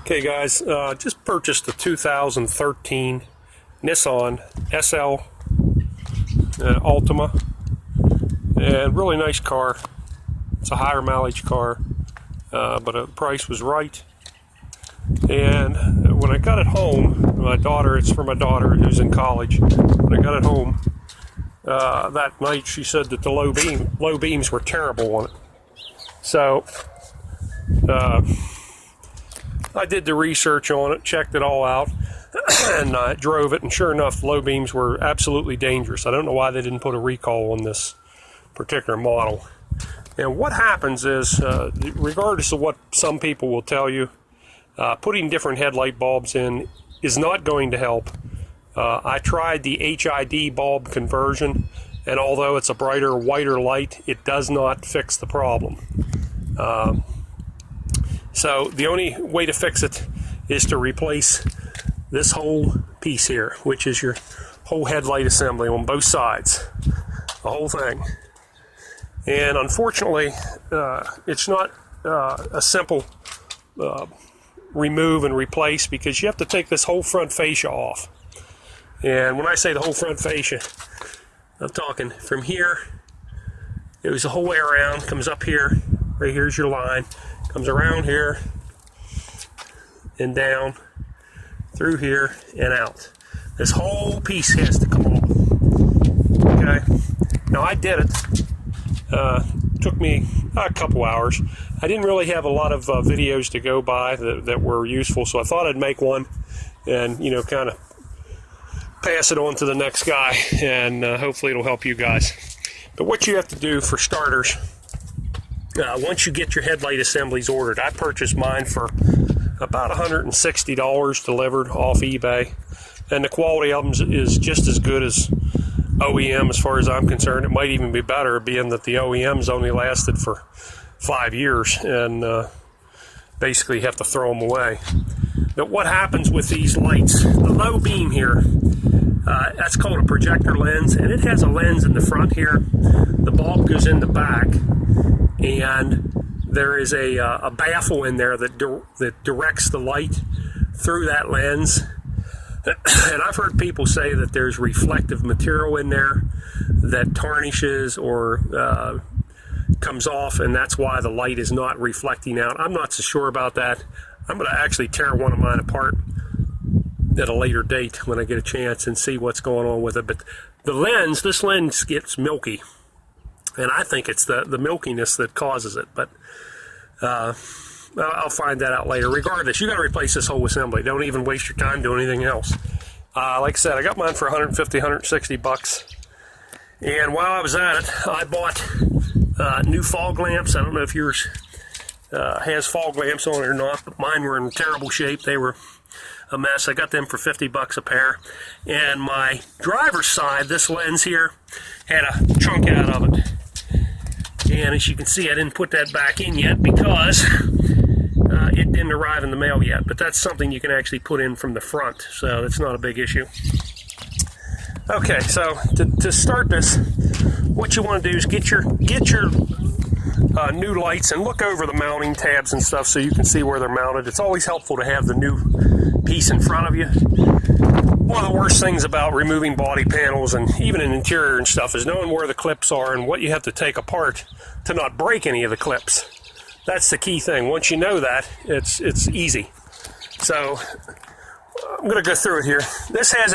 Okay guys, just purchased a 2013 Nissan SL Altima, and really nice car. It's a higher mileage car, but the price was right. And when I got it home, it's for my daughter who's in college. When I got it home that night, she said that the low beams were terrible on it. So I did the research on it, checked it all out, and I drove it, and sure enough, low beams were absolutely dangerous. I don't know why they didn't put a recall on this particular model. And what happens is, regardless of what some people will tell you, putting different headlight bulbs in is not going to help. I tried the HID bulb conversion, and although it's a brighter, whiter light, it does not fix the problem. So the only way to fix it is to replace this whole piece here, which is your whole headlight assembly on both sides, the whole thing. And unfortunately, it's not a simple remove and replace, because you have to take this whole front fascia off. And when I say the whole front fascia, I'm talking from here, it goes the whole way around, comes up here, right here's your line, comes around here and down through here and out. This whole piece has to come off. Okay, now I did it. Took me a couple hours. I didn't really have a lot of videos to go by that were useful, so I thought I'd make one and, you know, kind of pass it on to the next guy, and hopefully it'll help you guys. But what you have to do for starters, once you get your headlight assemblies ordered, I purchased mine for about $160 delivered off eBay, and the quality of them is just as good as OEM as far as I'm concerned. It might even be better, being that the OEMs only lasted for 5 years, and basically have to throw them away. But what happens with these lights, the low beam here, that's called a projector lens, and it has a lens in the front here. The bulb goes in the back, and there is a baffle in there that directs the light through that lens. And I've heard people say that there's reflective material in there that tarnishes or comes off, and that's why the light is not reflecting out. I'm not so sure about that. I'm going to actually tear one of mine apart at a later date when I get a chance and see what's going on with it. But the lens, this lens gets milky, and I think it's the milkiness that causes it. But I'll find that out later. Regardless, you got to replace this whole assembly. Don't even waste your time doing anything else. Like I said, I got mine for 150, 160 bucks. And while I was at it, I bought new fog lamps. I don't know if yours has fog lamps on it or not, but mine were in terrible shape. They were a mess. I got them for 50 bucks a pair. And my driver's side, this lens here, had a chunk out of it. And as you can see, I didn't put that back in yet because it didn't arrive in the mail yet. But that's something you can actually put in from the front, so that's not a big issue. Okay, so to start this, what you want to do is get your new lights and look over the mounting tabs and stuff so you can see where they're mounted. It's always helpful to have the new piece in front of you. One of the worst things about removing body panels and even an interior and stuff is knowing where the clips are and what you have to take apart to not break any of the clips. That's the key thing. Once you know that, it's easy. So I'm going to go through it here. This has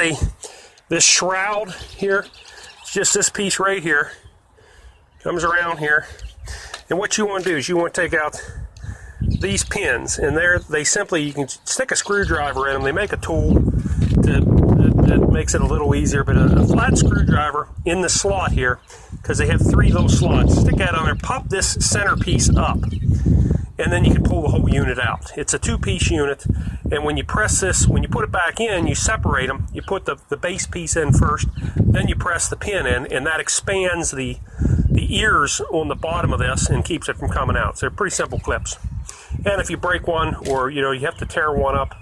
this shroud here. It's just this piece right here. Comes around here. And what you want to do is you want to take out these pins, and you can stick a screwdriver in them. They make a tool that makes it a little easier, but a flat screwdriver in the slot here, because they have 3 little slots. Stick that on there, pop this center piece up, and then you can pull the whole unit out. It's a 2-piece unit, and when you press this, when you put it back in, you separate them. You put the base piece in first, then you press the pin in, and that expands the ears on the bottom of this and keeps it from coming out. So they're pretty simple clips. And if you break one, or you have to tear one up,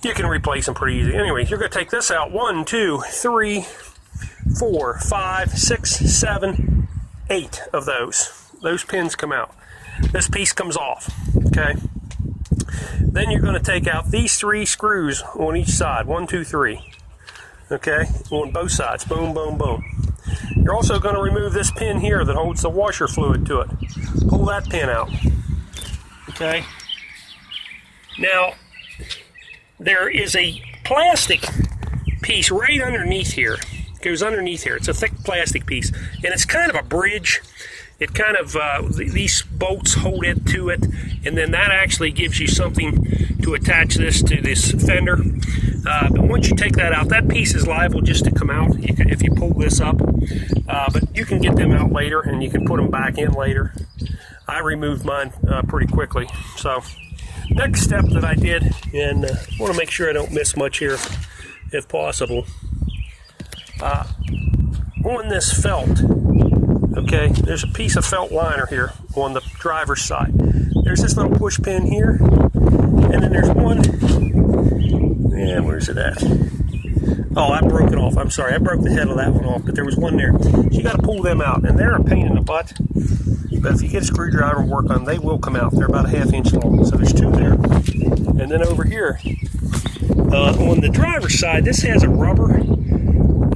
you can replace them pretty easy. Anyway, you're going to take this out. 1, 2, 3, 4, 5, 6, 7, 8 of those. Those pins come out. This piece comes off. Okay. Then you're going to take out these 3 screws on each side, 1, 2, 3. Okay, on both sides, boom, boom, boom. You're also going to remove this pin here that holds the washer fluid to it. Pull that pin out. Okay. Now, there is a plastic piece right underneath here. It goes underneath here. It's a thick plastic piece, and it's kind of a bridge. It kind of, these bolts hold it to it, and then that actually gives you something to attach this to this fender. But once you take that out, that piece is liable just to come out if you pull this up. But you can get them out later, and you can put them back in later. I removed mine pretty quickly. So, next step that I did, and I want to make sure I don't miss much here, if possible. On this felt, okay, there's a piece of felt liner here on the driver's side. There's this little push pin here, and then there's one, and where's it at? Oh, I broke it off. I'm sorry, I broke the head of that one off, but there was one there. So you got to pull them out, and they're a pain in the butt. But if you get a screwdriver and work on them, they will come out. They're about a 1/2 inch long. So there's 2 there. And then over here, on the driver's side, this has a rubber,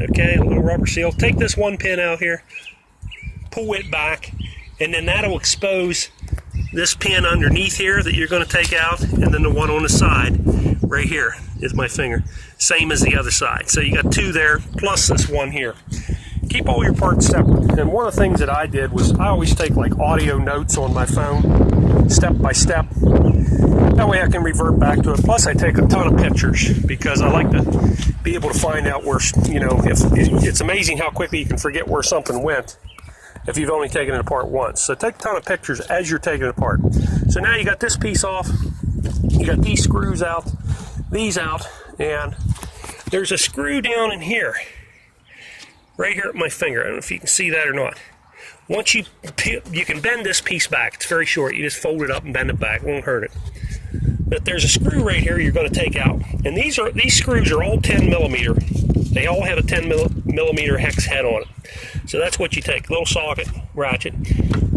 okay, a little rubber seal. Take this one pin out here, pull it back, and then that'll expose this pin underneath here that you're going to take out, and then the one on the side right here is my finger, same as the other side. So you got 2 there plus this one here. Keep all your parts separate. And one of the things that I did was I always take like audio notes on my phone, step by step. That way I can revert back to it. Plus I take a ton of pictures because I like to be able to find out where, you know, if it's amazing how quickly you can forget where something went if you've only taken it apart once. So take a ton of pictures as you're taking it apart. So now you got this piece off, you got these screws out, these out, and there's a screw down in here, right here at my finger. I don't know if you can see that or not. Once you can bend this piece back. It's very short. You just fold it up and bend it back. It won't hurt it. But there's a screw right here you're going to take out. And these screws are all 10 millimeter. They all have a 10 millimeter hex head on it. So that's what you take. Little socket, ratchet.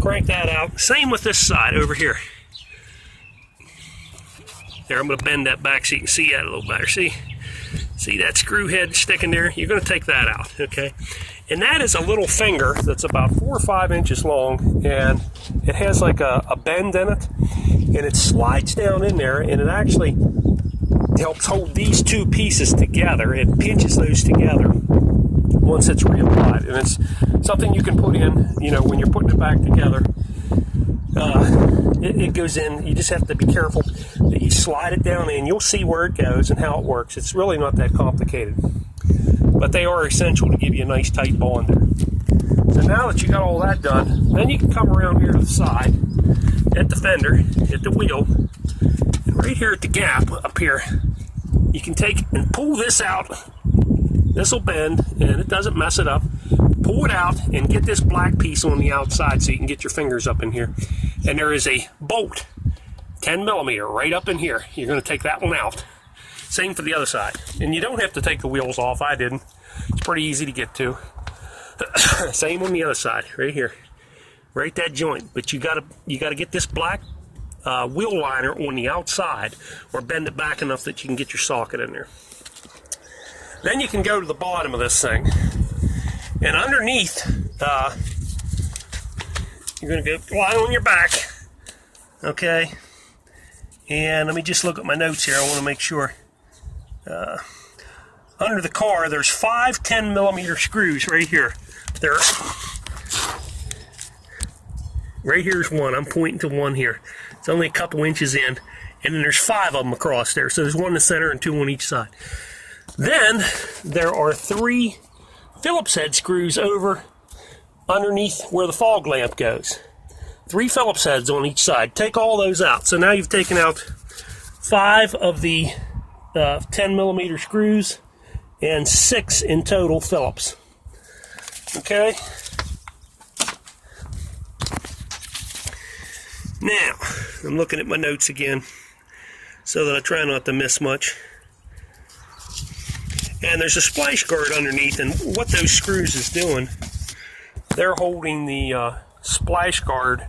Crank that out. Same with this side over here. There, I'm going to bend that back so you can see that a little better. See that screw head sticking there? You're going to take that out, okay? And that is a little finger that's about 4 or 5 inches long, and it has like a bend in it, and it slides down in there, and it actually helps hold these 2 pieces together. It pinches those together once it's reapplied, and it's something you can put in, you know, when you're putting it back together. It goes in. You just have to be careful that you slide it down in. You'll see where it goes and how it works. It's really not that complicated, but they are essential to give you a nice tight bond there. So now that you got all that done, then you can come around here to the side at the fender, at the wheel, and right here at the gap up here, you can take and pull this out. This will bend, and it doesn't mess it up. Pull it out and get this black piece on the outside so you can get your fingers up in here. And there is a bolt, 10 millimeter, right up in here. You're going to take that one out. Same for the other side. And you don't have to take the wheels off. I didn't. It's pretty easy to get to. Same on the other side, right here. Right that joint. But you gotta get this black wheel liner on the outside, or bend it back enough that you can get your socket in there. Then you can go to the bottom of this thing. And underneath, you're going to go lie on your back, okay? And let me just look at my notes here. I want to make sure. Under the car, there's 5 10 millimeter screws right here. There. Right here's one. I'm pointing to one here. It's only a couple inches in. And then there's 5 of them across there. So there's one in the center and 2 on each side. Then there are 3 Phillips head screws over underneath where the fog lamp goes. 3 Phillips heads on each side. Take all those out. So now you've taken out 5 of the 10 millimeter screws and 6 in total Phillips. Okay? Now, I'm looking at my notes again so that I try not to miss much. And there's a splash guard underneath, and what those screws is doing, they're holding the splash guard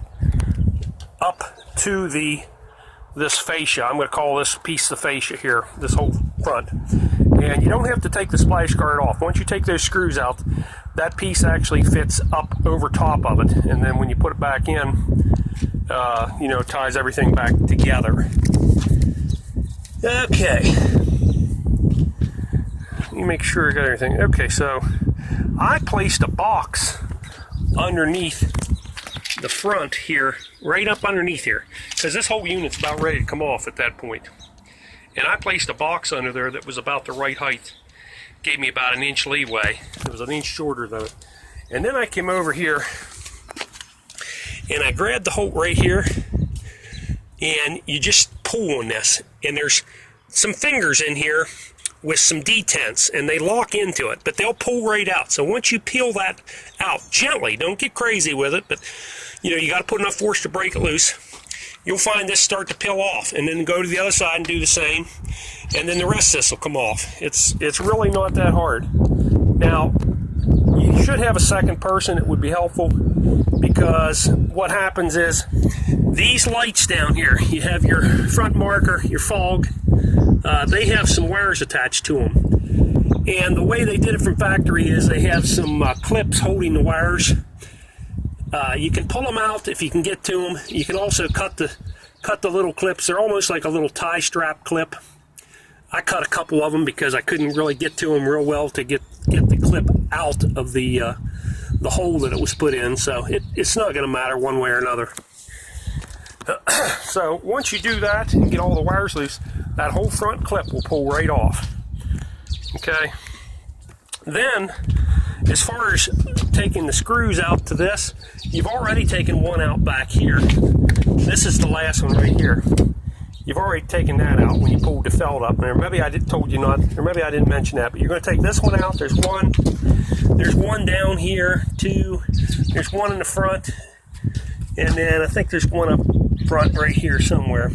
up to the this fascia. I'm going to call this piece the fascia here, this whole front. And you don't have to take the splash guard off. Once you take those screws out, that piece actually fits up over top of it. And then when you put it back in, you know, it ties everything back together. Okay. Let me make sure I got everything. Okay, so I placed a box underneath the front here, right up underneath here, because this whole unit's about ready to come off at that point. And I placed a box under there that was about the right height. Gave me about 1 inch leeway. It was 1 inch shorter though. And then I came over here and I grabbed the Holt right here, and you just pull on this, and there's some fingers in here with some detents, and they lock into it, but they'll pull right out. So once you peel that out gently, don't get crazy with it, but you know, you got to put enough force to break it loose. You'll find this start to peel off, and then go to the other side and do the same, and then the rest of this will come off. It's really not that hard. Now, you should have a second person. It would be helpful, because what happens is these lights down here, you have your front marker, your fog, they have some wires attached to them. And the way they did it from factory is they have some clips holding the wires. You can pull them out if you can get to them. You can also cut the little clips. They're almost like a little tie strap clip. I cut a couple of them because I couldn't really get to them real well to get the clip out of the hole that it was put in. So it's not going to matter one way or another. So once you do that and get all the wires loose, that whole front clip will pull right off. Okay. Then, as far as taking the screws out to this, you've already taken one out back here. This is the last one right here. You've already taken that out when you pulled the felt up there. Maybe I told you not, or maybe I didn't mention that, but you're going to take this one out. There's one down here, two, there's one in the front, and then I think there's one up front right here somewhere.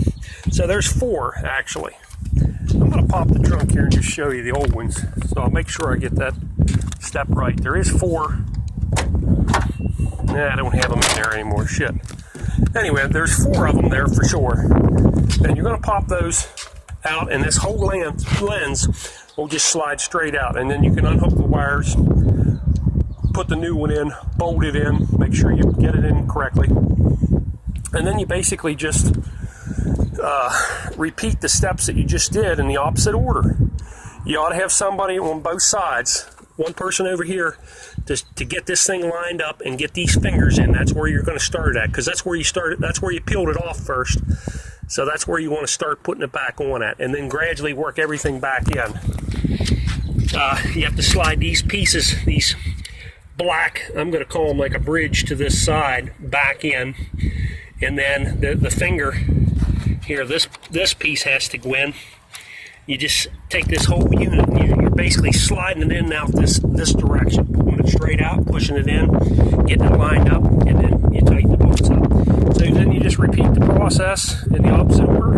So there's 4 actually. I'm going to pop the trunk here and just show you the old ones, so I'll make sure I get that step right. There is 4. Nah, I don't have them in there anymore. Shit. Anyway, there's 4 of them there for sure. And you're going to pop those out, and this whole lens will just slide straight out. And then you can unhook the wires, put the new one in, bolt it in, make sure you get it in correctly. And then you basically just repeat the steps that you just did in the opposite order. You ought to have somebody on both sides, one person over here to get this thing lined up and get these fingers in. That's where you're going to start at, because that's where you started. That's where you peeled it off first. So that's where you want to start putting it back on at, and then gradually work everything back in. You have to slide these pieces, these black, I'm going to call them like a bridge to this side, back in, and then the finger here, this piece has to go in. You just take this whole unit, and you're basically sliding it in and out this direction, pulling it straight out, pushing it in, getting it lined up, and then you tighten the bolts up. So then you just repeat the process in the opposite order,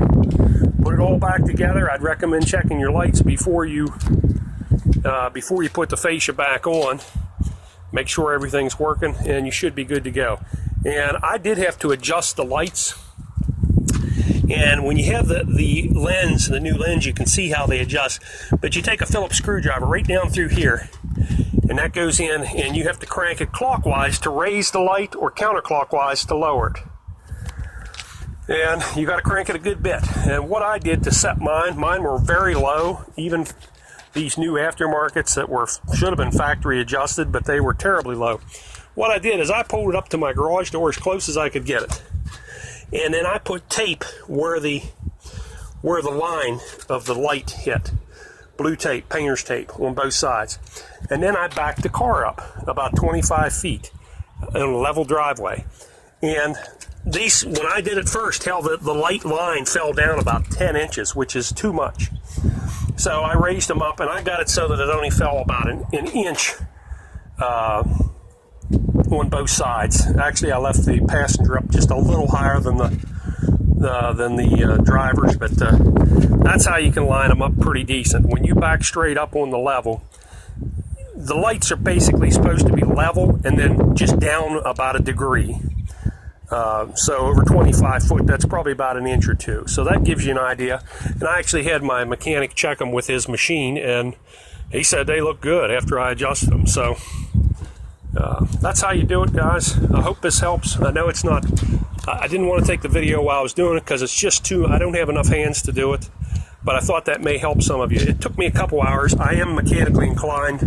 put it all back together. I'd recommend checking your lights before you put the fascia back on. Make sure everything's working, and you should be good to go. And I did have to adjust the lights. And when you have the lens, the new lens, you can see how they adjust. But you take a Phillips screwdriver right down through here, and that goes in, and you have to crank it clockwise to raise the light, or counterclockwise to lower it. And you got to crank it a good bit. And what I did to set mine were very low. Even these new aftermarkets that should have been factory adjusted, but they were terribly low. What I did is I pulled it up to my garage door as close as I could get it. And then I put tape where the line of the light hit. Blue tape, painter's tape on both sides. And then I backed the car up about 25 feet on a level driveway. And these, when I did it first, hell, the light line fell down about 10 inches, which is too much. So I raised them up, and I got it so that it only fell about an inch on both sides. Actually, I left the passenger up just a little higher than the drivers, but that's how you can line them up pretty decent. When you back straight up on the level, the lights are basically supposed to be level and then just down about a degree. So over 25 foot, that's probably about an inch or two. So that gives you an idea. And I actually had my mechanic check them with his machine, and he said they look good after I adjusted them. So that's how you do it, guys. I hope this helps. I know it's not, I didn't want to take the video while I was doing it because it's just too, I don't have enough hands to do it. But I thought that may help some of you. It took me a couple hours. I am mechanically inclined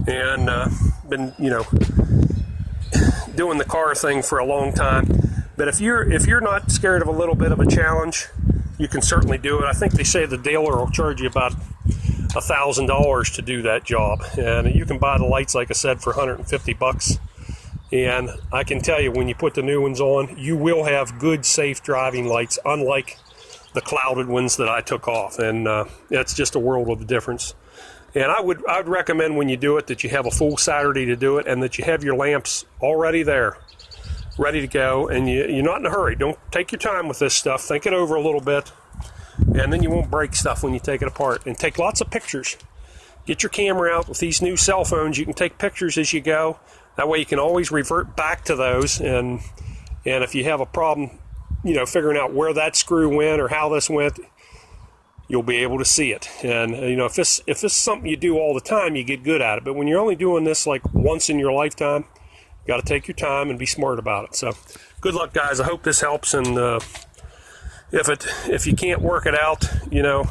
and been, you know, doing the car thing for a long time. But if you're not scared of a little bit of a challenge, you can certainly do it. I think they say the dealer will charge you about $1,000 to do that job, and you can buy the lights, like I said, for 150 bucks. And I can tell you, when you put the new ones on, you will have good, safe driving lights, unlike the clouded ones that I took off. And it's just a world of a difference. And I'd recommend when you do it that you have a full Saturday to do it, and that you have your lamps already there, ready to go, and you're not in a hurry. Don't take your time with this stuff. Think it over a little bit, and then you won't break stuff when you take it apart. And take lots of pictures. Get your camera out. With these new cell phones, you can take pictures as you go. That way you can always revert back to those, and if you have a problem, you know, figuring out where that screw went or how this went, you'll be able to see it. And you know, if this is something you do all the time, you get good at it. But when you're only doing this like once in your lifetime, you got to take your time and be smart about it. So good luck, guys. I hope this helps. And if you can't work it out, you know,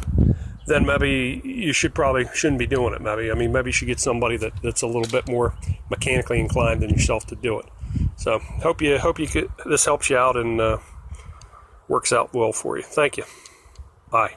then maybe you shouldn't be doing it. Maybe you should get somebody that's a little bit more mechanically inclined than yourself to do it. So hope this helps you out and works out well for you. Thank you. Bye.